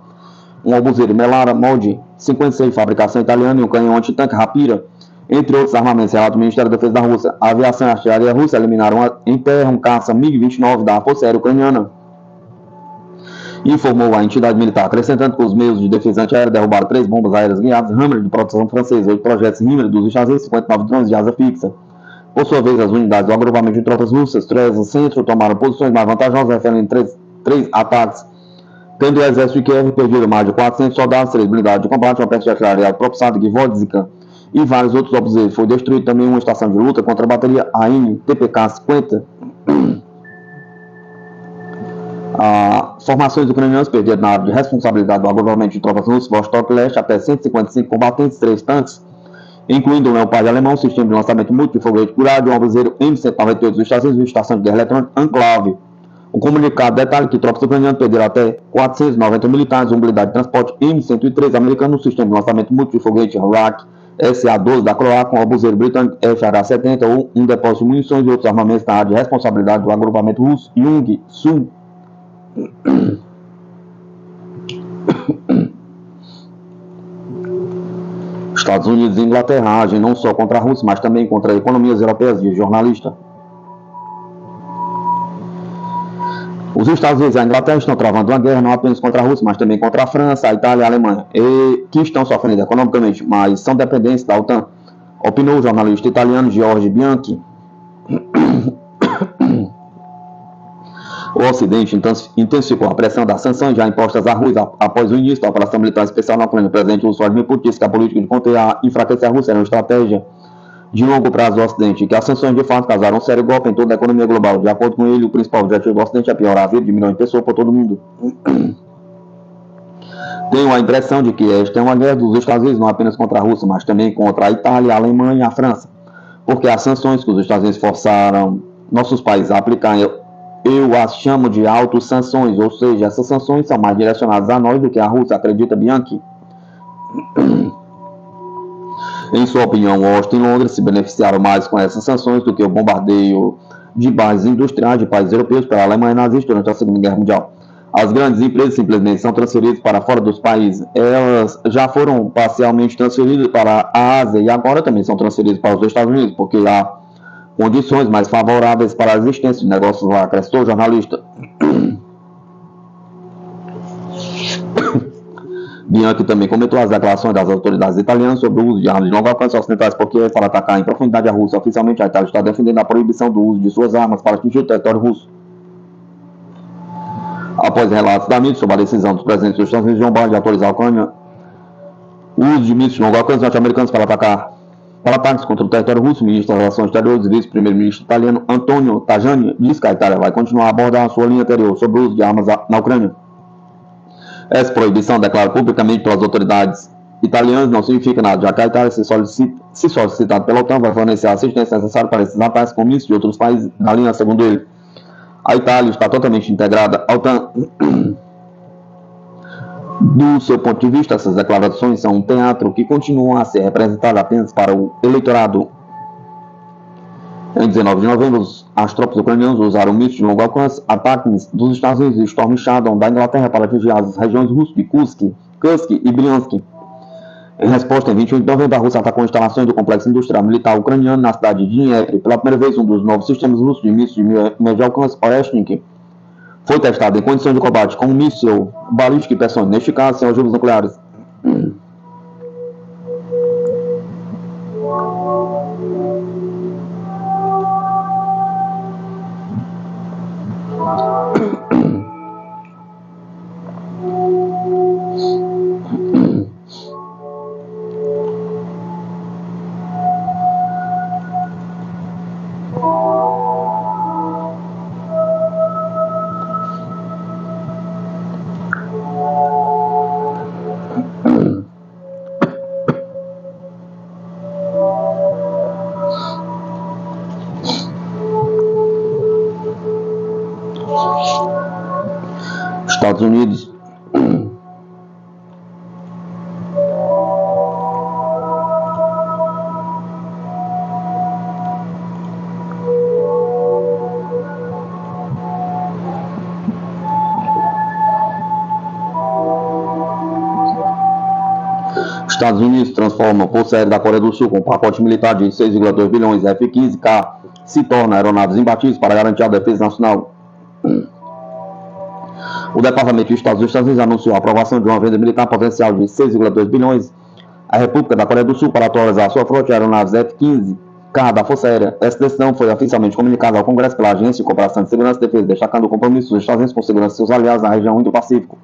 Speaker 1: um obuseiro Melara Mod 56, fabricação italiana, e um canhão antitanque Rapira, entre outros armamentos, relato do Ministério da Defesa da Rússia. A aviação e a artilharia russa eliminaram em terra um caça MiG-29 da Força Aérea Ucraniana, informou a entidade militar, acrescentando que os meios de defesa antiaérea derrubaram 3 bombas aéreas guiadas Hammer de proteção francesa, 8 projetos Himmler dos Estados Unidos, 59 drones de asa fixa. Por sua vez, as unidades do agrupamento de tropas russas, Treza Centro, tomaram posições mais vantajosas, referindo 3 ataques, tendo o exército de Kiev perdido mais de 400 soldados, 3 blindados de combate, uma peça de artilharia propulsada de Vodzika e vários outros obuseires. Foi destruído também uma estação de luta contra a bateria AN-TPK-50. Formações ucranianas perderam na área de responsabilidade do agrupamento de tropas russas Vostok Leste até 155 combatentes, 3 tanques, incluindo um Leopard alemão, sistema de lançamento múltiplo de foguete curado, um obuseiro M198 dos Estados Unidos e estação de guerra eletrônica Enclave. O comunicado detalha que tropas ucranianas perderam até 490 militares, um blindado de transporte M103 americano, um sistema de lançamento múltiplo de foguete RAC SA-12 da Croácia, um obuseiro britânico FH-70 ou um depósito de munições e outros armamentos na área de responsabilidade do agrupamento russo Jung-Sul. Estados Unidos e Inglaterra agem não só contra a Rússia, mas também contra economias europeias, diz jornalista. Os Estados Unidos e a Inglaterra estão travando uma guerra não apenas contra a Rússia, mas também contra a França, a Itália e a Alemanha, que estão sofrendo economicamente, mas são dependentes da OTAN, opinou o jornalista italiano Giorgio Bianchi. O Ocidente intensificou a pressão das sanções já impostas à Rússia após o início da operação militar especial na Ucrânia. O presidente russo Vladimir Putin disse que a política de conter e enfraquecer a Rússia era uma estratégia de longo prazo do Ocidente, e que as sanções de fato causaram um sério golpe em toda a economia global. De acordo com ele, o principal objetivo do Ocidente é piorar a vida de milhões de pessoas por todo o mundo. Tenho a impressão de que esta é uma guerra dos Estados Unidos, não apenas contra a Rússia, mas também contra a Itália, a Alemanha e a França, porque as sanções que os Estados Unidos forçaram nossos países a aplicar, eu as chamo de autossanções, ou seja, essas sanções são mais direcionadas a nós do que a Rússia, acredita Bianchi. Em sua opinião, Washington e Londres se beneficiaram mais com essas sanções do que o bombardeio de bases industriais de países europeus pela Alemanha nazista durante a Segunda Guerra Mundial. As grandes empresas simplesmente são transferidas para fora dos países. Elas já foram parcialmente transferidas para a Ásia e agora também são transferidas para os Estados Unidos, porque há condições mais favoráveis para a existência de negócios lá, acrescentou o jornalista. Bianchi também comentou as declarações das autoridades italianas sobre o uso de armas de longo alcance ocidentais por Kiev para atacar em profundidade a Rússia. Oficialmente, a Itália está defendendo a proibição do uso de suas armas para atingir o território russo. Após relatos da mídia sobre a decisão dos presidentes dos Estados Unidos Joe Biden de autorizar a Ucrânia o uso de mísseis de longo alcance norte-americanos para ataques contra o território russo, o ministro das Relações Exteriores e vice-primeiro-ministro italiano Antonio Tajani disse que a Itália vai continuar a abordar a sua linha anterior sobre o uso de armas na Ucrânia. Essa proibição, declarada publicamente pelas autoridades italianas, não significa nada, já que a Itália, se solicitada pela OTAN, vai fornecer a assistência necessária para esses ataques com mísseis de outros países da linha, segundo ele. A Itália está totalmente integrada à OTAN. Do seu ponto de vista, essas declarações são um teatro que continua a ser representado apenas para o eleitorado. Em 19 de novembro, as tropas ucranianas usaram mísseis de longo alcance, ataques dos Estados Unidos e Storm Shadow da Inglaterra para atingir as regiões russas de Kursk e Bryansk. Em resposta, em 21 de novembro, a Rússia atacou instalações do complexo industrial militar ucraniano na cidade de Dnipro. Pela primeira vez, um dos novos sistemas russos de mísseis de médio alcance, Oreshnik, foi testado em condições de combate com um míssil balístico hipersônico, neste caso, sem ogivas nucleares. Estados Unidos Estados Unidos transforma a Força Aérea da Coreia do Sul com um pacote militar de 6,2 bilhões F-15K, se torna aeronaves imbatíveis para garantir a defesa nacional. O Departamento de Estado dos Estados Unidos anunciou a aprovação de uma venda militar potencial de 6,2 bilhões à República da Coreia do Sul para atualizar sua frota de aeronaves F-15K da Força Aérea. Essa decisão foi oficialmente comunicada ao Congresso pela Agência de Cooperação de Segurança e Defesa, destacando o compromisso dos Estados Unidos com segurança de seus aliados na região Indo-Pacífico.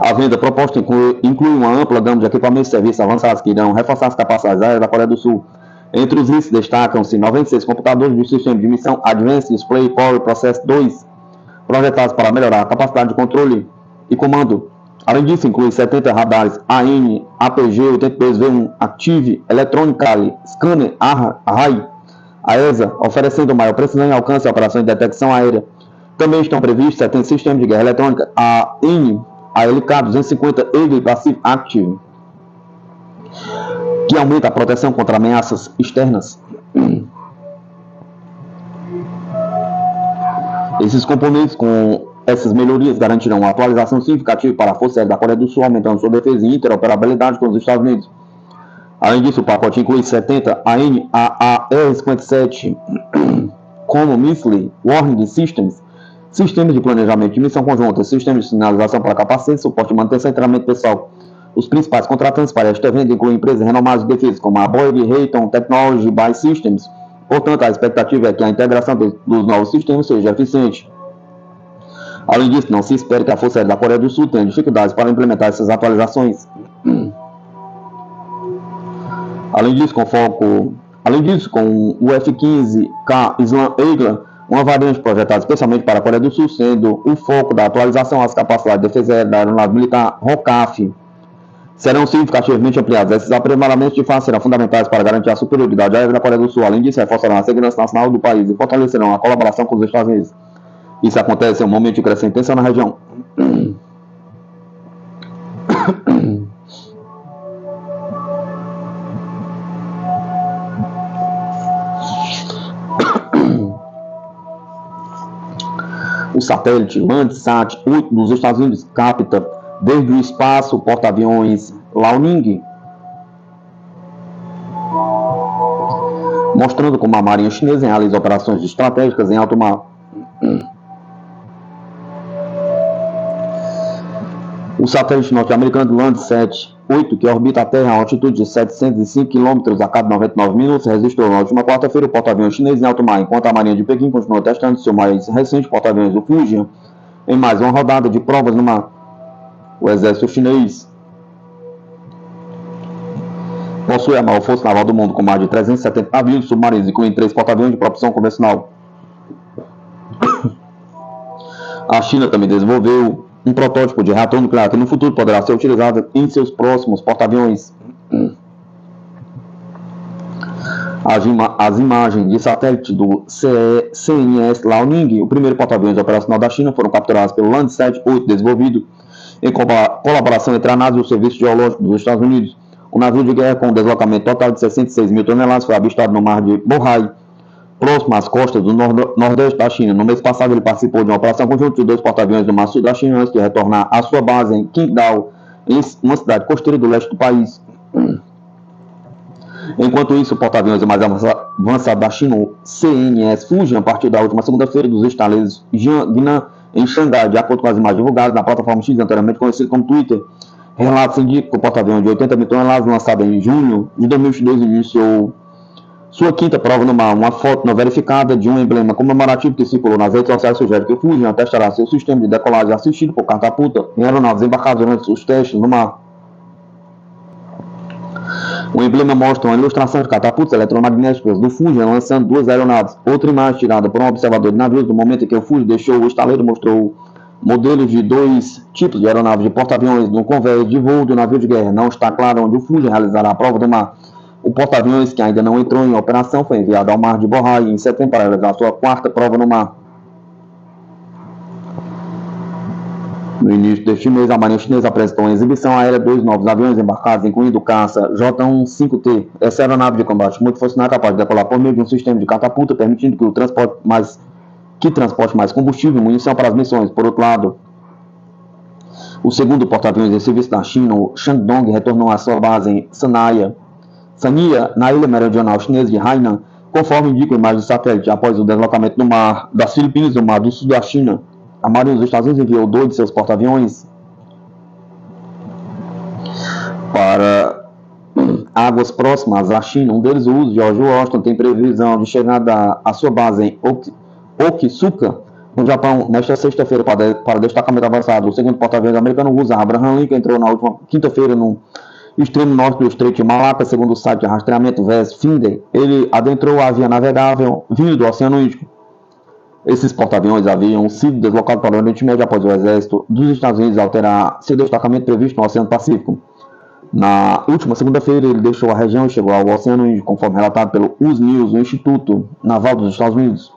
Speaker 1: A venda proposta inclui uma ampla gama de equipamentos e serviços avançados que irão reforçar as capacidades aéreas da Coreia do Sul. Entre os itens destacam-se 96 computadores do sistema de missão Advanced Display Power Process 2, projetados para melhorar a capacidade de controle e comando. Além disso, inclui 70 radares AN, APG-82V1 Active Electronically Scanner Array, a ESA, oferecendo maior precisão e alcance a operações de detecção aérea. Também estão previstos 70 sistemas de guerra eletrônica AN, ALK-250 Eagle Pacific Active, que aumenta a proteção contra ameaças externas. Esses componentes com essas melhorias garantirão uma atualização significativa para a Força Aérea da Coreia do Sul, aumentando sua defesa e interoperabilidade com os Estados Unidos. Além disso, o pacote inclui 70 AN/AAR-57 como Missile Warning Systems, sistemas de planejamento de missão conjunta, sistemas de sinalização para capacete, suporte de manutenção e treinamento pessoal. Os principais contratantes para esta venda incluem empresas renomadas de defesa como a Boeing, Raytheon Technology Buy Systems. Portanto, a expectativa é que a integração dos novos sistemas seja eficiente. Além disso, não se espera que a Força Aérea da Coreia do Sul tenha dificuldades para implementar essas atualizações. Além disso, com o F-15K Slam Eagle, uma variante projetada especialmente para a Coreia do Sul, sendo o foco da atualização às capacidades de defesa aérea da aeronave militar ROCAF, serão significativamente ampliados. Esses aprimoramentos de fato serão fundamentais para garantir a superioridade aérea da Coreia do Sul. Além disso, reforçarão a segurança nacional do país e fortalecerão a colaboração com os Estados Unidos. Isso acontece em um momento de crescente tensão na região. O satélite Landsat 8 dos Estados Unidos capta desde o espaço o porta-aviões Liaoning, mostrando como a marinha chinesa realiza operações estratégicas em alto mar. O satélite norte-americano Landsat 8, que orbita a Terra a altitude de 705 km a cada 99 minutos, registrou na última quarta-feira o porta-aviões chinês em alto mar, enquanto a marinha de Pequim continua testando seu mais recente porta-aviões, o Fujian, em mais uma rodada de provas no mar. O exército chinês possui a maior força naval do mundo, com mais de 370 navios submarinos, incluindo 3 porta-aviões de propulsão convencional. A China também desenvolveu um protótipo de reator nuclear que no futuro poderá ser utilizado em seus próximos porta-aviões. As imagens de satélite do CNS Liaoning, o primeiro porta-aviões operacional da China, foram capturadas pelo Landsat 8, desenvolvido em colaboração entre a NASA e o Serviço Geológico dos Estados Unidos. O navio de guerra, com um deslocamento total de 66 mil toneladas, foi avistado no mar de Bohai, próximo às costas do nordeste da China. No mês passado, ele participou de uma operação conjunta de 2 porta-aviões do mar sul da China, antes de retornar à sua base em Qingdao, em uma cidade costeira do leste do país. Enquanto isso, o porta-aviões mais avançado da China, o CNS Fujian, partiu da última segunda-feira dos estaleiros Jiangnan, em Xangai, de acordo com as imagens divulgadas na plataforma X, anteriormente conhecida como Twitter. Relatos indicam que o porta-aviões de 80 mil toneladas, lançado em junho de 2022, iniciou sua quinta prova no mar. Uma foto não verificada de um emblema comemorativo que circulou nas redes sociais sugere que o Fujian testará seu sistema de decolagem assistido por catapulta em aeronaves embarcadas durante os testes no mar. O emblema mostra uma ilustração de catapultas eletromagnéticas do Fujian lançando 2 aeronaves. Outra imagem tirada por um observador de navios do momento em que o Fujian deixou o estaleiro mostrou modelos de 2 tipos de aeronaves de porta-aviões no convés de voo do navio de guerra. Não está claro onde o Fujian realizará a prova do mar. O porta-aviões, que ainda não entrou em operação, foi enviado ao mar de Bohai em setembro para realizar sua 4ª prova no mar. No início deste mês, a Marinha Chinesa apresentou uma exibição aérea de 2 novos aviões embarcados, incluindo o caça J-15T. Essa aeronave de combate multifuncional é capaz de decolar por meio de um sistema de catapulta, permitindo que transporte mais combustível e munição para as missões. Por outro lado, O segundo porta-aviões em serviço da China, o Shandong, retornou à sua base em Sanya, na ilha meridional chinesa de Hainan, conforme indica a imagem de satélite, após o deslocamento do mar das Filipinas do mar do sul da China. A Marinha dos Estados Unidos enviou 2 de seus porta-aviões para águas próximas à China. Um deles, o George Washington, tem previsão de chegada à sua base em Okisuka, no Japão, nesta sexta-feira, para destacamento avançado. O segundo porta-aviões americano, o Abraham Lincoln, entrou na última quinta-feira no extremo norte do Estreito de Malaca, segundo o site de rastreamento VS Finder. Ele adentrou a via navegável vindo do Oceano Índico. Esses porta-aviões haviam sido deslocados para o Oriente Médio após o exército dos Estados Unidos alterar seu destacamento previsto no Oceano Pacífico. Na última segunda-feira, ele deixou a região e chegou ao Oceano Índico, conforme relatado pelo US News, o Instituto Naval dos Estados Unidos.